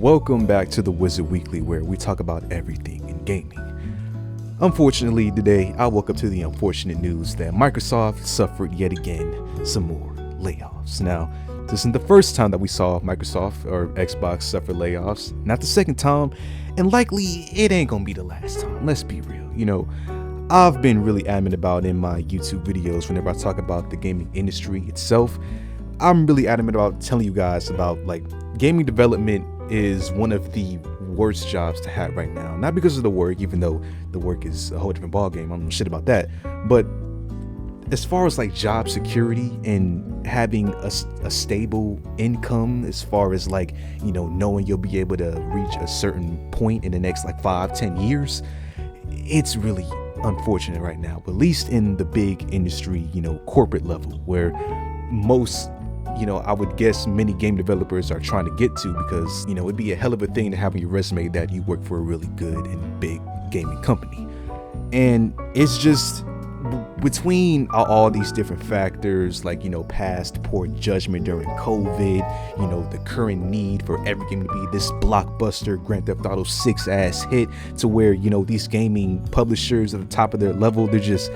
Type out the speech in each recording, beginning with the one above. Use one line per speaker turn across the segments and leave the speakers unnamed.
Welcome back to the Wizard Weekly, where we talk about everything in gaming. Unfortunately, today I woke up to the unfortunate news that Microsoft suffered yet again some more layoffs. Now, this isn't the first time that we saw Microsoft or Xbox suffer layoffs, not the second time, and likely it ain't gonna be the last time. Let's be real. I've been really adamant about in my YouTube videos whenever I talk about the gaming industry itself. I'm really adamant about telling you guys about gaming development is one of the worst jobs to have right now. Not because of the work, even though the work is a whole different ballgame. I don't know shit about that. But as far as job security and having a stable income, as far as knowing you'll be able to reach a certain point in the next 5-10 years, it's really unfortunate right now, at least in the big industry, corporate level, where most I would guess many game developers are trying to get to, because it'd be a hell of a thing to have on your resume that you work for a really good and big gaming company. And it's just between all these different factors, past poor judgment during COVID, the current need for every game to be this blockbuster Grand Theft Auto 6 ass hit, to where these gaming publishers at the top of their level, they're just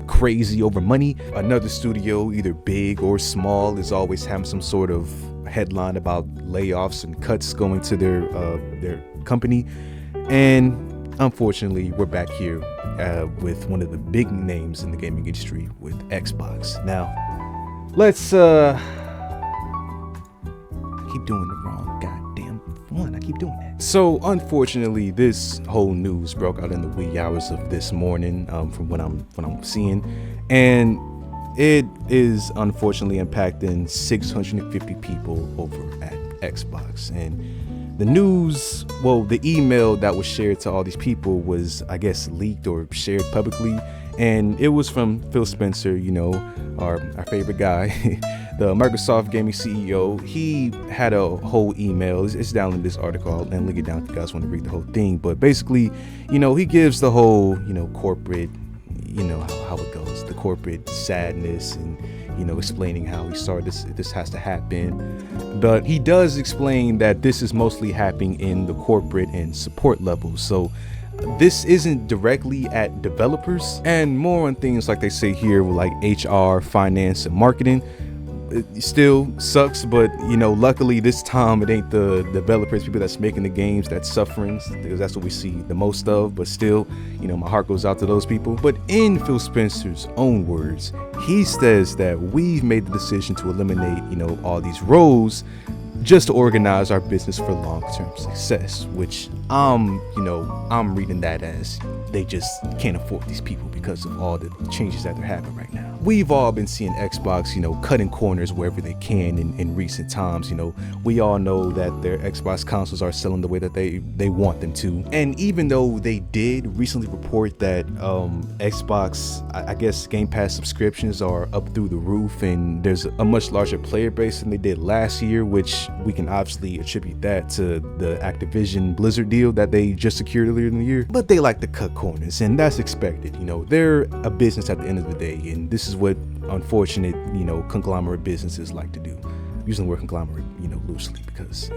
crazy over money. Another studio, either big or small, is always having some sort of headline about layoffs and cuts going to their company. And unfortunately, we're back here with one of the big names in the gaming industry, with Xbox. Now, let's keep doing the wrong goddamn one. I keep doing that. So unfortunately, this whole news broke out in the wee hours of this morning, from what I'm seeing, and it is unfortunately impacting 650 people over at Xbox. And the news, the email that was shared to all these people was, I guess, leaked or shared publicly, and it was from Phil Spencer, our favorite guy. The Microsoft gaming CEO. He had a whole email. It's down in this article, and link it down if you guys want to read the whole thing. But basically, he gives the whole, corporate, how it goes, the corporate sadness, and explaining how he saw this has to happen. But he does explain that this is mostly happening in the corporate and support levels. So this isn't directly at developers, and more on things like they say here, like HR, finance, and marketing. It still sucks, but luckily this time it ain't the developers, people that's making the games, that's suffering, because that's what we see the most of. But still, my heart goes out to those people. But in Phil Spencer's own words, he says that we've made the decision to eliminate all these roles just to organize our business for long-term success, which I'm reading that as they just can't afford these people because of all the changes that they're having right now. We've all been seeing Xbox, cutting corners wherever they can in recent times. We all know that their Xbox consoles are selling the way that they want them to. And even though they did recently report that Xbox, I guess Game Pass subscriptions are up through the roof, and there's a much larger player base than they did last year, which we can obviously attribute that to the Activision Blizzard deal that they just secured earlier in the year. But they like to cut corners, and that's expected. They're a business at the end of the day, and this is what unfortunate, conglomerate businesses like to do. I'm using the word conglomerate, loosely, because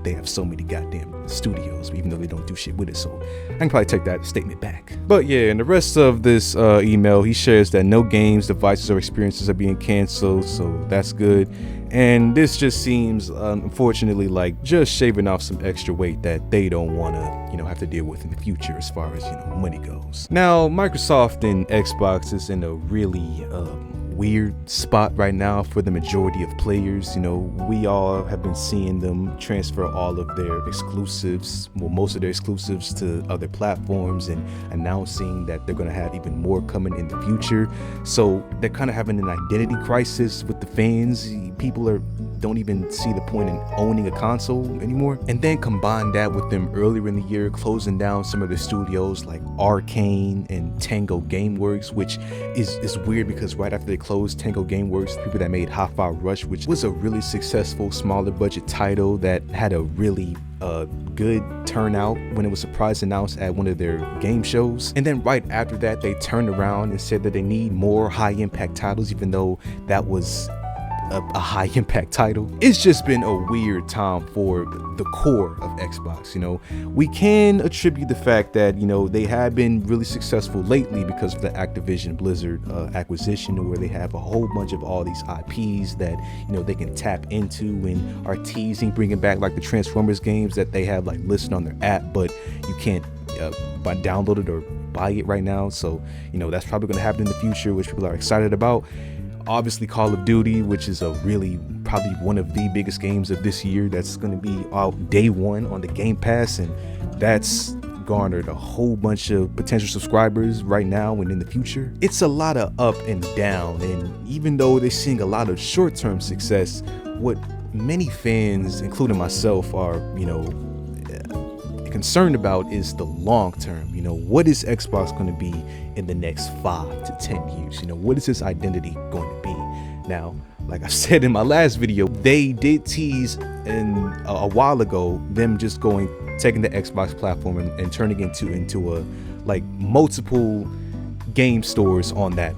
they have so many goddamn studios, even though they don't do shit with it. So I can probably take that statement back. But yeah, in the rest of this email, he shares that no games, devices, or experiences are being canceled, so that's good. And this just seems, unfortunately, like just shaving off some extra weight that they don't want to, have to deal with in the future as far as, money goes. Now, Microsoft and Xbox is in a really weird spot right now for the majority of players. We all have been seeing them transfer all of their exclusives, most of their exclusives, to other platforms, and announcing that they're going to have even more coming in the future. So they're kind of having an identity crisis with the fans. People don't even see the point in owning a console anymore. And then combine that with them earlier in the year closing down some of their studios like Arcane and Tango Gameworks, which is weird, because right after they closed Tango Gameworks, the people that made Hi-Fi Rush, which was a really successful smaller budget title that had a really good turnout when it was surprise announced at one of their game shows. And then right after that, they turned around and said that they need more high impact titles, even though that was a high impact title. It's just been a weird time for the core of Xbox. We can attribute the fact that they have been really successful lately because of the Activision Blizzard acquisition, where they have a whole bunch of all these IPs that they can tap into and are teasing bringing back, like the Transformers games that they have like listed on their app, but you can't download it or buy it right now. So that's probably going to happen in the future, which people are excited about. Obviously Call of Duty, which is probably one of the biggest games of this year, that's going to be out day one on the Game Pass, and that's garnered a whole bunch of potential subscribers right now and in the future. It's a lot of up and down, and even though they're seeing a lot of short-term success, what many fans, including myself, are concerned about is the long term. What is Xbox going to be in the next 5 to 10 years? What is its identity going to be? Now, like I said in my last video, they did tease a while ago them just taking the Xbox platform and turning it into a like multiple game stores on that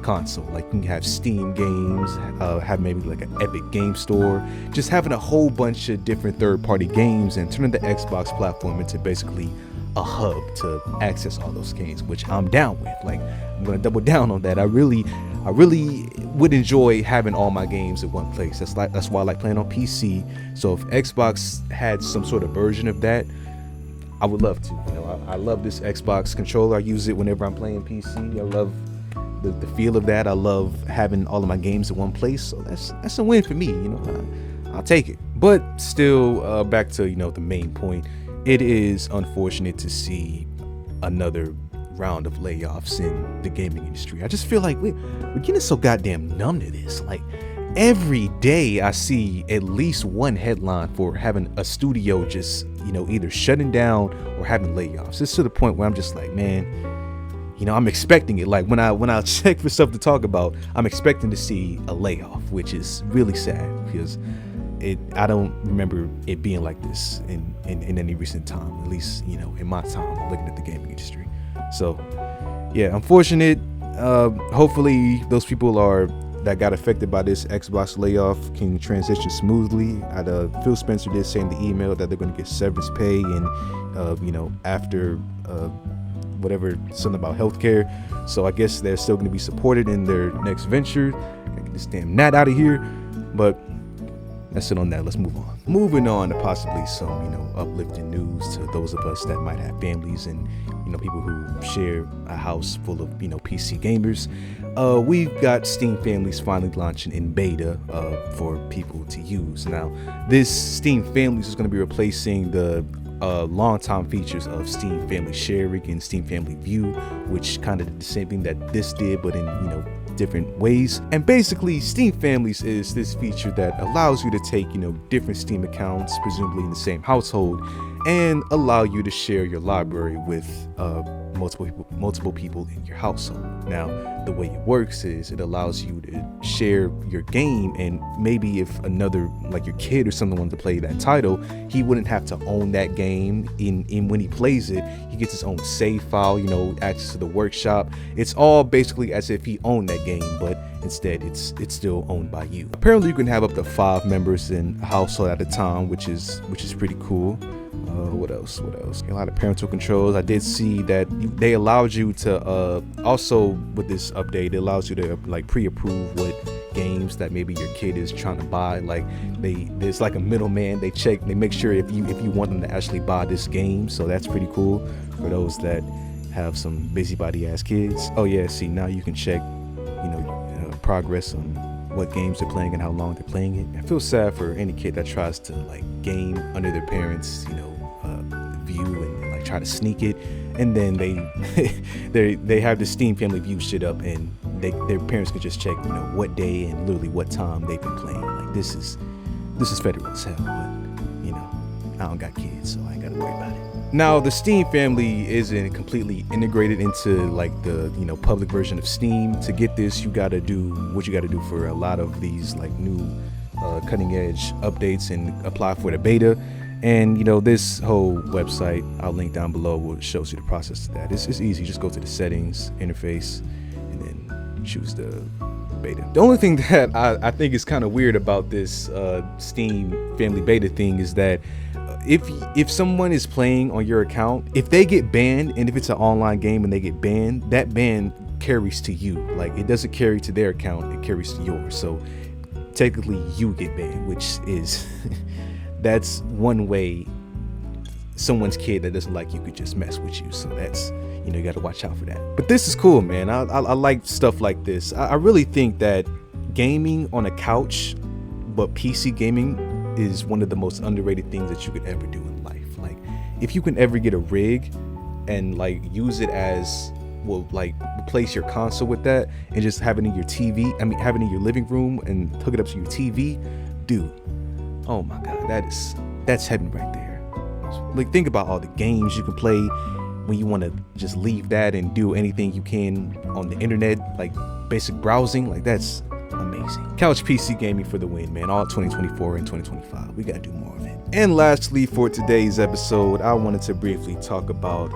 console. Like you can have Steam games, have maybe like an Epic Game Store, just having a whole bunch of different third-party games and turning the Xbox platform into basically a hub to access all those games, which I'm down with. Like, I'm gonna double down on that. I really would enjoy having all my games at one place. That's why I like playing on PC. So if Xbox had some sort of version of that, I would love to. I love this Xbox controller. I use it whenever I'm playing PC. I love the feel of that. I love having all of my games at one place. So that's a win for me. I'll take it. But still, back to the main point. It is unfortunate to see another round of layoffs in the gaming industry. I just feel like we're getting so goddamn numb to this. Like, every day I see at least one headline for having a studio just either shutting down or having layoffs. It's to the point where I'm just like, man, I'm expecting it. Like when I check for stuff to talk about, I'm expecting to see a layoff, which is really sad because I don't remember it being like this in any recent time, at least in my time looking at the gaming industry. So yeah, unfortunate. Hopefully those people that got affected by this Xbox layoff can transition smoothly. Phil Spencer did say in the email that they're going to get severance pay and after whatever, something about healthcare. So I guess they're still going to be supported in their next venture. Gotta get this damn gnat out of here. But that's it on that. Let's move on. Moving on to possibly some uplifting news to those of us that might have families and people who share a house full of PC gamers. We've got Steam Families finally launching in beta for people to use. Now, this Steam Families is going to be replacing the long-time features of Steam Family Sharing and Steam Family View, which kind of did the same thing that this did, but in different ways. And basically, Steam Families is this feature that allows you to take different Steam accounts, presumably in the same household, and allow you to share your library with multiple people in your household. Now, the way it works is it allows you to share your game, and maybe if another, like your kid or someone wanted to play that title, he wouldn't have to own that game. In when he plays it, he gets his own save file, access to the workshop. It's all basically as if he owned that game, but instead it's still owned by you. Apparently you can have up to 5 members in a household at a time, which is pretty cool. What else? A lot of parental controls. I did see that they allowed you to also, with this update, it allows you to like pre-approve what games that maybe your kid is trying to buy. Like there's like a middleman. They make sure if you want them to actually buy this game. So that's pretty cool for those that have some busybody ass kids. Oh yeah, see, now you can check progress on what games they're playing and how long they're playing it. I feel sad for any kid that tries to like game under their parents view and like try to sneak it, and then they have the Steam Family View shit up, and their parents could just check what day and literally what time they've been playing. Like this is federal as hell, but I don't got kids, so I ain't gotta worry about it. Now, the Steam Family isn't completely integrated into like the public version of Steam. To get this, you gotta do what you gotta do for a lot of these like new cutting edge updates and apply for the beta. And this whole website I'll link down below will shows you the process to that. It's easy. Just go to the settings interface and then choose the beta. The only thing that I think is kind of weird about this Steam family beta thing is that if someone is playing on your account, if they get banned, and if it's an online game and they get banned, that ban carries to you. Like, it doesn't carry to their account, it carries to yours. So technically you get banned, which is that's one way someone's kid that doesn't like you could just mess with you. So that's, you got to watch out for that. But this is cool, man. I like stuff like this. I really think that gaming on a couch, but PC gaming is one of the most underrated things that you could ever do in life. Like, if you can ever get a rig and like use it as, well, like replace your console with that and just have it in your TV, have it in your living room and hook it up to your TV, dude, oh my God, that's heaven right there. Like, think about all the games you can play when you want to just leave that and do anything you can on the internet, like basic browsing. Like, that's amazing. Couch PC gaming for the win, man. All 2024 and 2025. We gotta do more of it. And lastly, for today's episode, I wanted to briefly talk about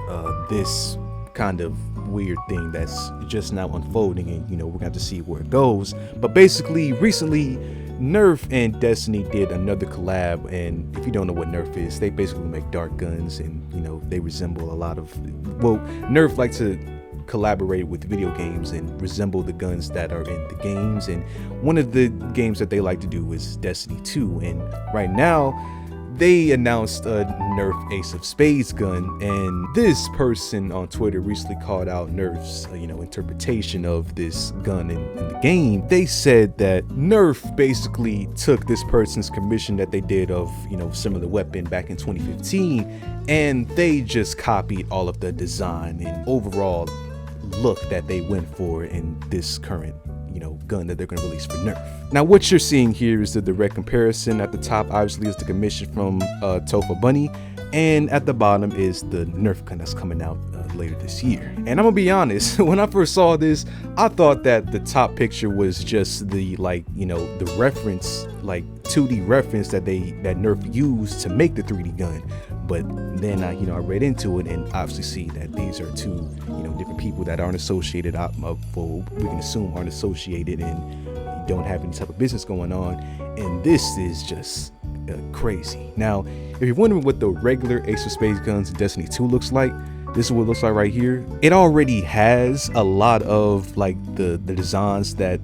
this kind of weird thing that's just now unfolding, and we're gonna have to see where it goes. But basically, recently Nerf and Destiny did another collab, and if you don't know what Nerf is, they basically make dart guns, and they resemble a lot of, well, Nerf like to collaborate with video games and resemble the guns that are in the games, and one of the games that they like to do is Destiny 2. And right now they announced a Nerf Ace of Spades gun, and this person on Twitter recently called out Nerf's interpretation of this gun in the game. They said that Nerf basically took this person's commission that they did of similar weapon back in 2015, and they just copied all of the design and overall look that they went for in this current gun that they're going to release for Nerf. Now, what you're seeing here is the direct comparison. At the top obviously is the commission from Topher Bunny, and at the bottom is the Nerf gun that's coming out later this year. And I'm gonna be honest, when I first saw this, I thought that the top picture was just the the reference, like 2D reference that Nerf used to make the 3D gun. But then I read into it and obviously see that these are two different people that aren't associated, we can assume aren't associated and don't have any type of business going on. And this is just crazy. Now, if you're wondering what the regular Ace of Spades guns in Destiny 2 looks like, this is what it looks like right here. It already has a lot of like the designs that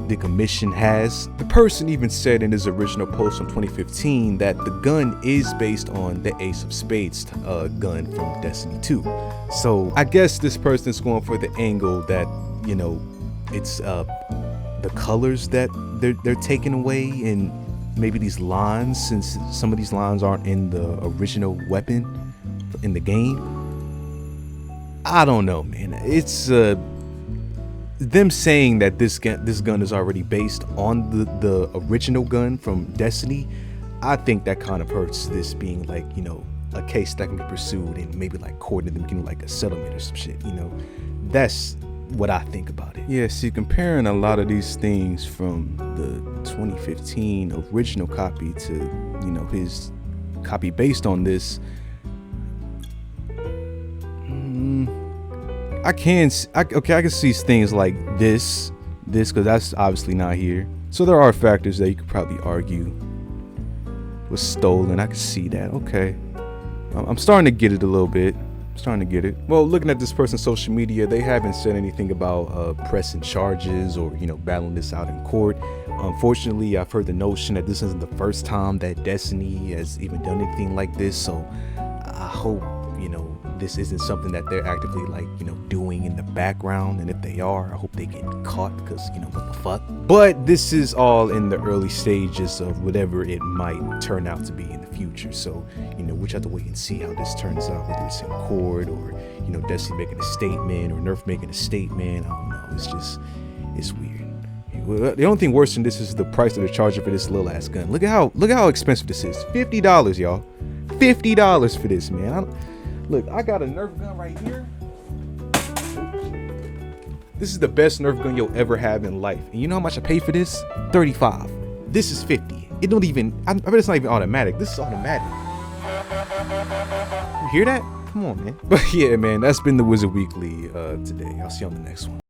the commission has. The person even said in his original post from 2015 that the gun is based on the Ace of Spades gun from Destiny 2. So I guess this person's going for the angle that it's the colors that they're taking away, and maybe these lines, since some of these lines aren't in the original weapon in the game. I don't know, man. It's them saying that this gun is already based on the original gun from Destiny. I think that kind of hurts this being like a case that can be pursued and maybe like court and them getting like a settlement or some shit. That's what I think about it. Yeah, see, comparing a lot of these things from the 2015 original copy to his copy based on this, I can see things like this because that's obviously not here. So there are factors that you could probably argue was stolen. I can see that. Okay, I'm starting to get it a little bit. Well, looking at this person's social media, they haven't said anything about pressing charges or battling this out in court. Unfortunately, I've heard the notion that this isn't the first time that Destiny has even done anything like this. So I hope this isn't something that they're actively doing in the background, and if they are, I hope they get caught, because what the fuck. But this is all in the early stages of whatever it might turn out to be in the future. So we just have to wait and see how this turns out, whether it's in court or Destiny making a statement or Nerf making a statement. I don't know. It's weird. The only thing worse than this is the price that they're charging for this little ass gun. Look at how expensive this is. $50, y'all. $50 for this, man. Look, I got a Nerf gun right here. This is the best Nerf gun you'll ever have in life. And you know how much I paid for this? $35. This is $50. It don't even, I bet it's not even automatic. This is automatic. You hear that? Come on, man. But yeah, man, that's been the Wizard Weekly today. I'll see you on the next one.